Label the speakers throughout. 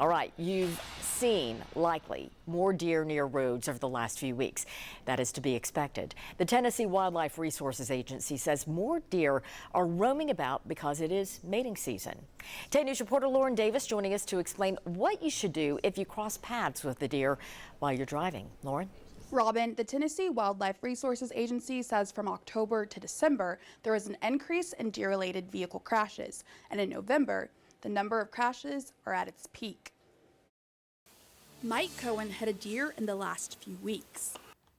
Speaker 1: All right, you've seen, likely, more deer near roads over the last few weeks. That is to be expected. The Tennessee Wildlife Resources Agency says more deer are roaming about because it is mating season. 10 News reporter Lauren Davis joining us to explain what you should do if you cross paths with the deer while you're driving. Lauren?
Speaker 2: Robin, the Tennessee Wildlife Resources Agency says from October to December, there was an increase in deer-related vehicle crashes. And in November, the number of crashes are at its peak. Mike Cohen hit a deer in the last few weeks.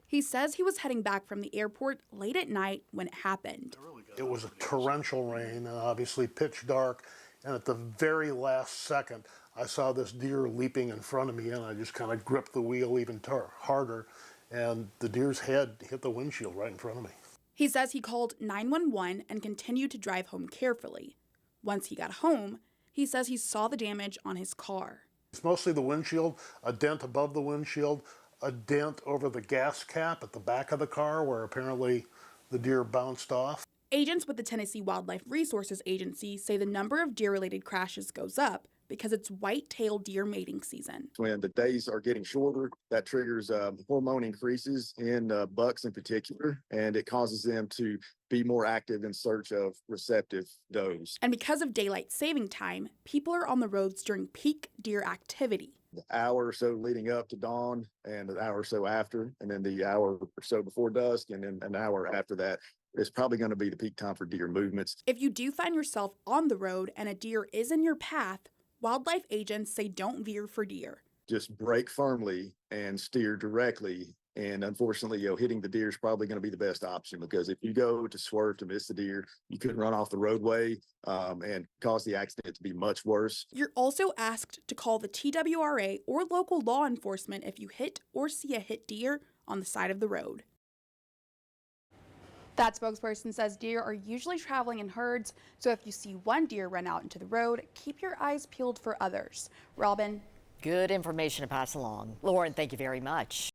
Speaker 2: He says he was heading back from the airport late at night when it happened.
Speaker 3: It was a torrential rain and obviously pitch dark. And at the very last second, I saw this deer leaping in front of me and I just kind of gripped the wheel even harder. And the deer's head hit the windshield right in front of me.
Speaker 2: He says he called 911 and continued to drive home carefully. Once he got home, he says he saw the damage on his car.
Speaker 3: It's mostly the windshield, a dent above the windshield, a dent over the gas cap at the back of the car where apparently the deer bounced off.
Speaker 2: Agents with the Tennessee Wildlife Resources Agency say the number of deer-related crashes goes up because it's white-tailed deer mating season.
Speaker 4: When the days are getting shorter, that triggers hormone increases in bucks in particular, and it causes them to be more active in search of receptive does.
Speaker 2: And because of daylight saving time, people are on the roads during peak deer activity.
Speaker 4: The hour or so leading up to dawn and an hour or so after, and then the hour or so before dusk, and then an hour after that is probably going to be the peak time for deer movements.
Speaker 2: If you do find yourself on the road and a deer is in your path, wildlife agents say don't veer for deer.
Speaker 4: Just brake firmly and steer directly. And unfortunately, hitting the deer is probably going to be the best option, because if you go to swerve to miss the deer, you could run off the roadway and cause the accident to be much worse.
Speaker 2: You're also asked to call the TWRA or local law enforcement if you hit or see a hit deer on the side of the road. That spokesperson says deer are usually traveling in herds, so if you see one deer run out into the road, keep your eyes peeled for others. Robin?
Speaker 1: Good information to pass along. Lauren, thank you very much.